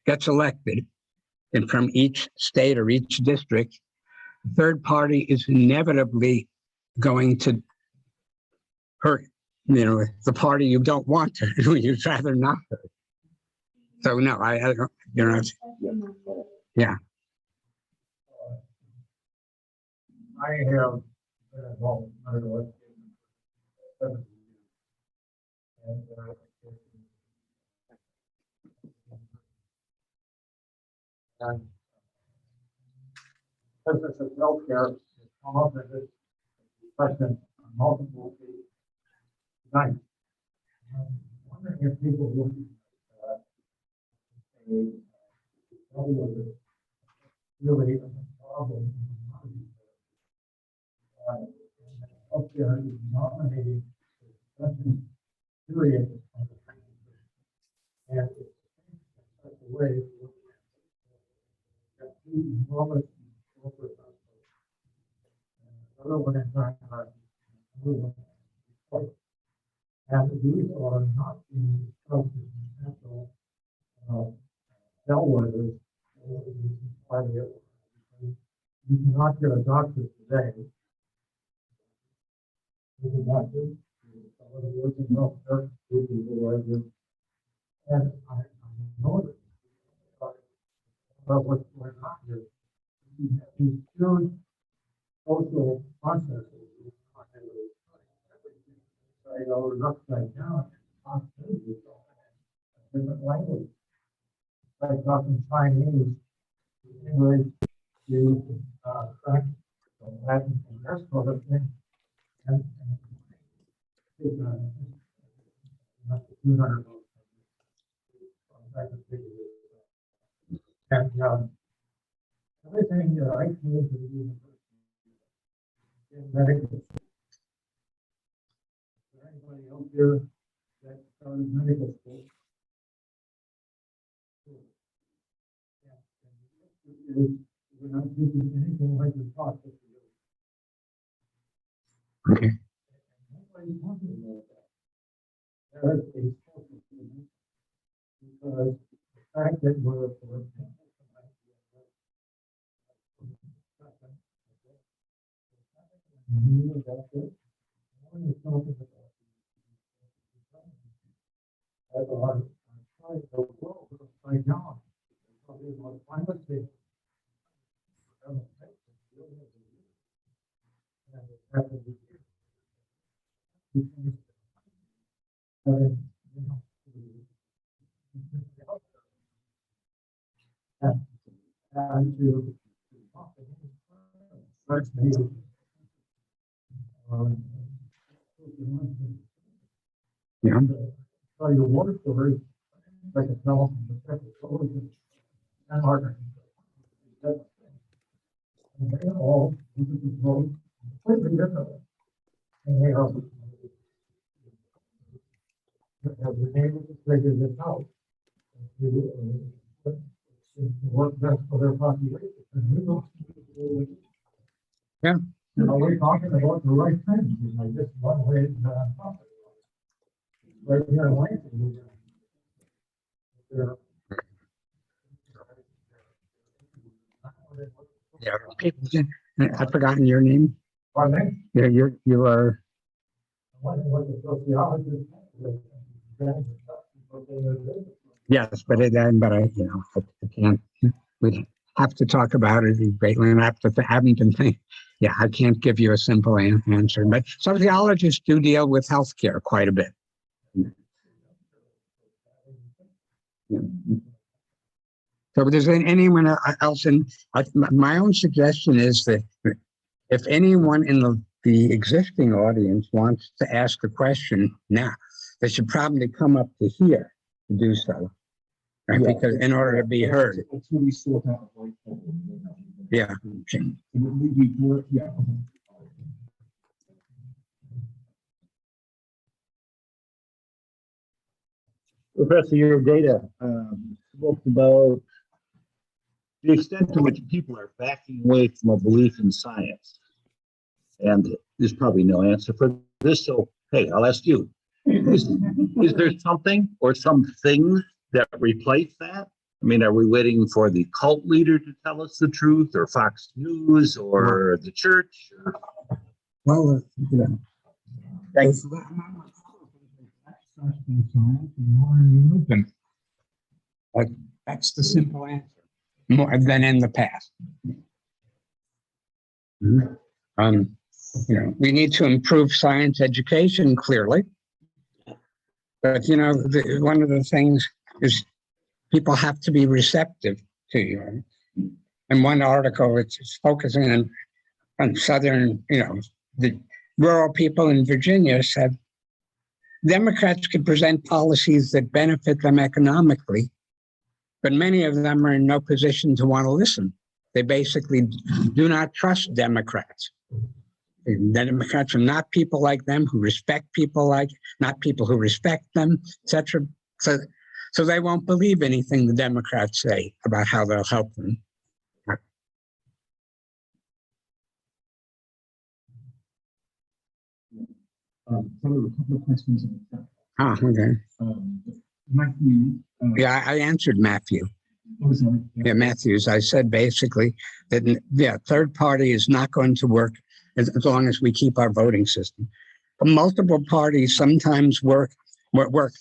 gets elected and from each state or each district, the third party is inevitably going to hurt, the party you don't want to, you'd rather not hurt. So no, I don't, you know, yeah. I have been involved in other work. And business of healthcare has come up with this question on multiple nights. I'm wondering if people would really a problem. Healthcare is nominating discussion period. And it's such a way that two enormous corporate another one in China, another one in Detroit. And these are not in substantial bellwethers. You cannot get a doctor today. You cannot do somebody working healthcare, and I know that. But what's going on is you have these huge social processes. They go upside down, different language. Like talking Chinese, English, you French, Latin, and that sort of thing. And not 200. And everything that I came to the university in medical. Is there anybody else here that started medical school? We're not teaching anything like we taught this year. Okay. Nobody's talking about that. There is a social thing because the fact that we're, for example, Yeah. So your water story, like a tell from the second and harder. And they all look at the road completely differently. And they are have been able to figure this out to work best for their population. And we don't. Yeah. We're talking about the right things, like this one way right here in Lansing. Yeah. People, I've forgotten your name. Pardon me? Yeah, you are. What the sociologist. Yes, but I, you know, I can't. We have to talk about it greatly, and I haven't been thinking. Yeah, I can't give you a simple answer, but sociologists do deal with healthcare quite a bit. Yeah. So, if there's anyone else, my own suggestion is that if anyone in the existing audience wants to ask a question now, they should probably come up to here to do so, right? Yeah, because in order to be heard. It's really sort out. Yeah. Yeah. Professor, your data spoke about the extent to which people are backing away from a belief in science. And there's probably no answer for this. So, hey, I'll ask you. Is there something or some things that replace that? I mean, are we waiting for the cult leader to tell us the truth, or Fox News, or the church? Well, yeah. Thanks. That's the simple answer, more than in the past. We need to improve science education, clearly. But, one of the things is people have to be receptive to you. In one article, it's focusing on southern, the rural people in Virginia said Democrats could present policies that benefit them economically, but many of them are in no position to want to listen. They basically do not trust Democrats. Democrats are not people like them who respect people not people who respect them, etc. So they won't believe anything the Democrats say about how they'll help them. So a couple of questions in the chat. Okay. Matthew. Yeah, I answered Matthew. Oh, sorry. Yeah, Matthews. I said basically that third party is not going to work as long as we keep our voting system. Multiple parties sometimes work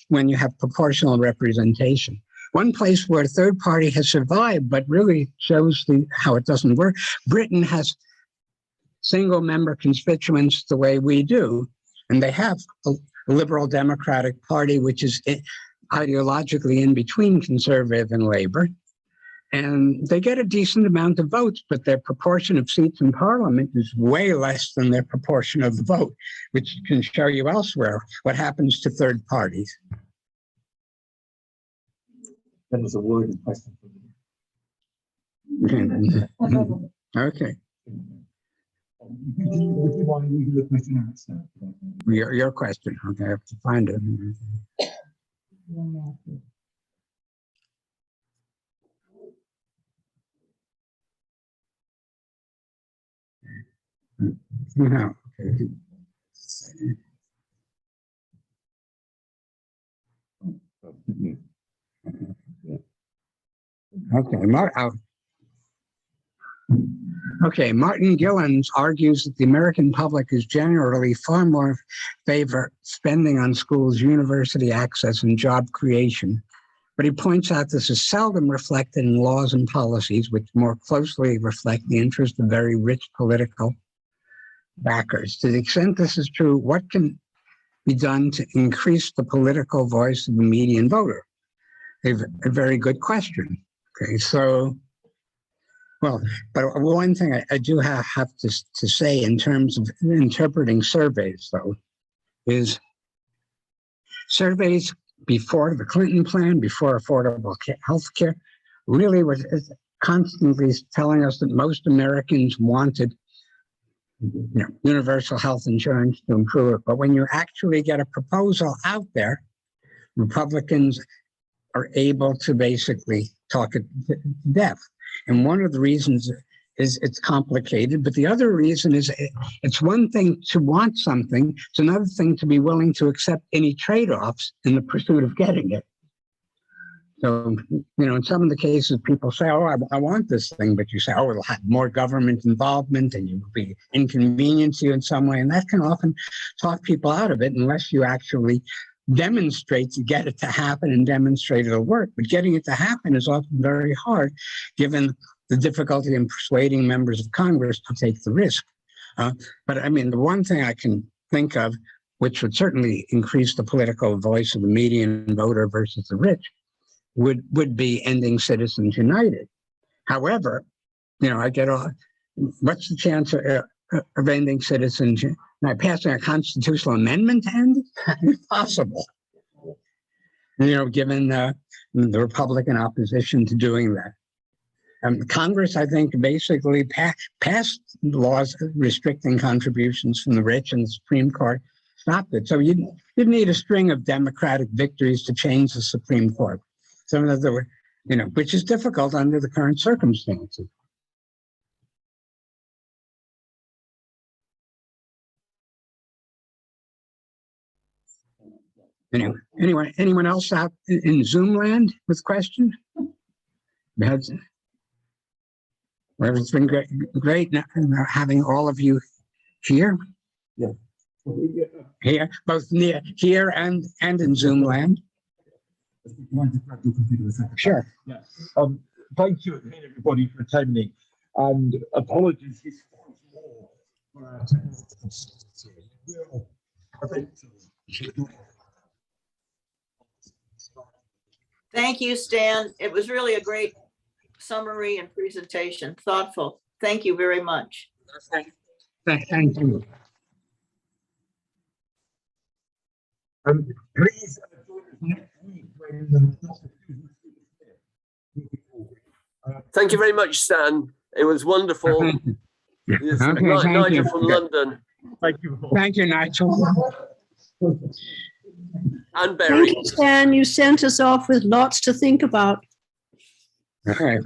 when you have proportional representation. One place where a third party has survived, but really shows how it doesn't work. Britain has single member constituents the way we do, and they have a liberal democratic party, which is ideologically in between conservative and labor. And they get a decent amount of votes, but their proportion of seats in parliament is way less than their proportion of the vote, which can show you elsewhere what happens to third parties. That was a word in question. Okay. Would you want to read the question answer? Your question. Okay, I have to find it. No. Okay, Martin Gillens argues that the American public is generally far more favor spending on schools, university access, and job creation. But he points out this is seldom reflected in laws and policies, which more closely reflect the interest of very rich political backers. To the extent this is true, what can be done to increase the political voice of the median voter? A very good question. Okay, so, well, but one thing I do have to say in terms of interpreting surveys, though, is surveys before the Clinton plan, before affordable health care, really was constantly telling us that most Americans wanted universal health insurance to improve it. But when you actually get a proposal out there, Republicans are able to basically talk it to death. And one of the reasons is it's complicated, but the other reason is it's one thing to want something, it's another thing to be willing to accept any trade-offs in the pursuit of getting it. So, in some of the cases, people say, oh, I want this thing, but you say, oh, it'll have more government involvement and you will be inconvenient to you in some way. And that can often talk people out of it unless you actually demonstrate to get it to happen and demonstrate it'll work. But getting it to happen is often very hard, given the difficulty in persuading members of Congress to take the risk. But I mean, the one thing I can think of, which would certainly increase the political voice of the median voter versus the rich, would be ending Citizens United. However, I get what's the chance of ending Citizens United? Passing a constitutional amendment to end it? Impossible. Given the Republican opposition to doing that. Congress, I think, basically passed laws restricting contributions from the rich, and the Supreme Court stopped it. So you'd need a string of Democratic victories to change the Supreme Court. Some of the, which is difficult under the current circumstances. Anyway, anyone else out in Zoom land with questions? It's been great having all of you here. Yeah. Here, both here and in Zoom land. Mind if I grab your computer a second? Sure. Yes. Thank you again, everybody, for attending, and apologies once more for our technical consistency. We'll eventually. Thank you, Stan. It was really a great summary and presentation, thoughtful. Thank you very much. Thank you. Please join us next week when Dr. Susan Thank you very much, Stan. It was wonderful. Yes, Okay, thank Nigel you. from London. Thank you. Thank you, Nigel. And Barry. Thank you, Stan. You sent us off with lots to think about. Okay.